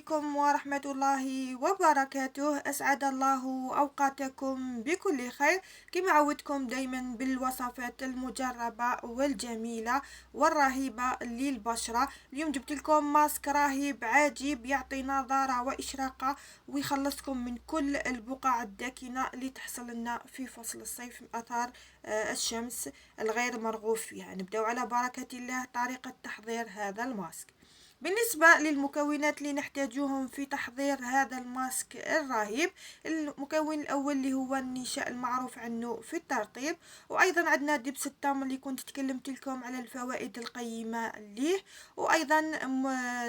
عليكم ورحمة الله وبركاته. أسعد الله أوقاتكم بكل خير. كما عودتكم دايما بالوصفات المجربة والجميلة والرهيبة للبشرة. اليوم جبت لكم ماسك رهيب عجيب يعطي نضارة وإشراقة ويخلصكم من كل البقع الداكنة اللي تحصل لنا في فصل الصيف من أثار الشمس الغير مرغوب فيها. نبدأ على بركة الله طريقة تحضير هذا الماسك. بالنسبة للمكونات اللي نحتاجوهم في تحضير هذا الماسك الرهيب، المكون الأول اللي هو النشاء المعروف عنه في الترطيب، وأيضا عندنا دبس التمر اللي كنت تكلمت لكم على الفوائد القيمة ليه، وأيضا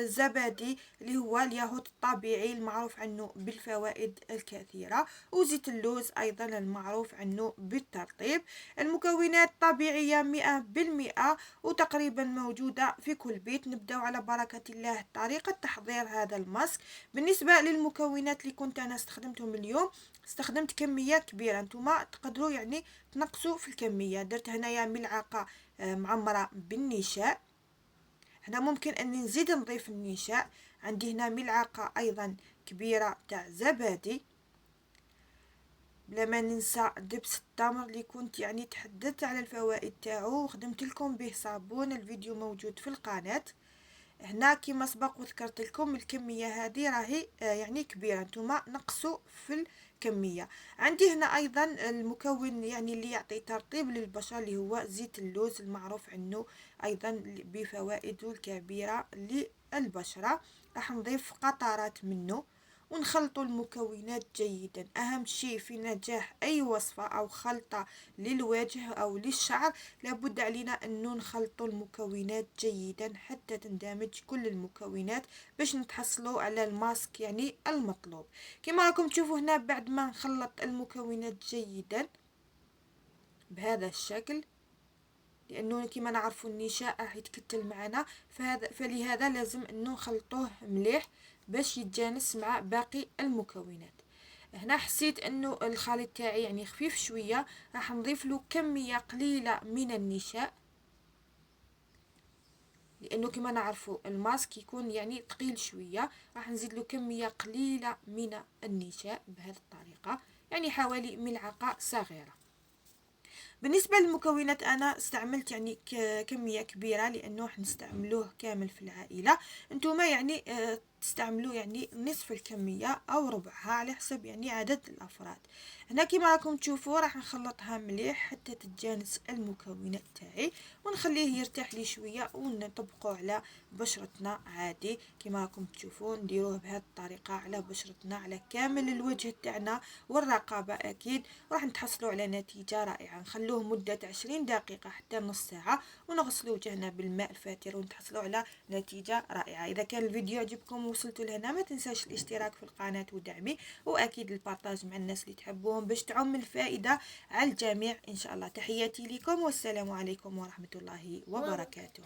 زبادي اللي هو الياهوت الطبيعي المعروف عنه بالفوائد الكثيرة، وزيت اللوز أيضا المعروف عنه بالترطيب. المكونات طبيعية 100% وتقريبا موجودة في كل بيت. نبدأ على بركة الله طريقة تحضير هذا الماسك. بالنسبة للمكونات اللي كنت أنا استخدمتهم اليوم، استخدمت كمية كبيرة، انتما تقدروا يعني تنقصوا في الكمية. درت هنايا ملعقة معمرة بالنشاء، هنا ممكن أني نزيد نضيف النشاء. عندي هنا ملعقة أيضا كبيرة تاع زبادي، بلا ما ننسى دبس التمر اللي كنت يعني تحدثت على الفوائد تاعو وخدمت لكم به صابون، الفيديو موجود في القناة. هنا كما سبق وذكرت لكم الكميه هذه راهي يعني كبيره، نتوما نقصوا في الكميه. عندي هنا ايضا المكون يعني اللي يعطي ترطيب للبشره اللي هو زيت اللوز المعروف عنه ايضا بفوائده الكبيره للبشره. راح نضيف قطرات منه ونخلط المكونات جيدا. اهم شيء في نجاح اي وصفه او خلطه للوجه او للشعر لابد علينا انه نخلط المكونات جيدا حتى تندمج كل المكونات باش نتحصلوا على الماسك يعني المطلوب. كما راكم تشوفوا هنا بعد ما نخلط المكونات جيدا بهذا الشكل، لانه كما نعرفوا النشاء راح يتكتل معنا، فلهذا لازم انه نخلطوه مليح باش يتجانس مع باقي المكونات. هنا حسيت انه الخليط تاعي يعني خفيف شويه، راح نضيف له كميه قليله من النشاء، لانه كما نعرفوا الماسك يكون يعني ثقيل شويه. راح نزيد له كميه قليله من النشاء بهذه الطريقه، يعني حوالي ملعقه صغيره. بالنسبة للمكونات أنا استعملت يعني كمية كبيرة لأنه حنستعملوه كامل في العائلة. انتوما يعني تستعملوا يعني نصف الكمية أو ربعها على حسب يعني عدد الأفراد. هنا كما راكم تشوفوا راح نخلطها مليح حتى تتجانس المكونات تاعي، ونخليه يرتاح لي شوية ونطبقه على بشرتنا عادي. كما راكم تشوفوا نديروه بهذه الطريقة على بشرتنا على كامل الوجه تاعنا والرقبة أكيد، وراح نتحصلوا على نتيجة رائعة. نخلوه مدة 20 دقيقة حتى نص ساعة ونغسلوا وجهنا بالماء الفاتر ونتحصلوا على نتيجة رائعة. إذا كان الفيديو عجبكم ووصلتوا لهنا ما تنساش الاشتراك في القناة ودعمي، وأكيد البارتاج مع الناس اللي تحبوهم باش تعم الفائدة على الجميع إن شاء الله. تحياتي لكم والسلام عليكم ورحمة الله وبركاته.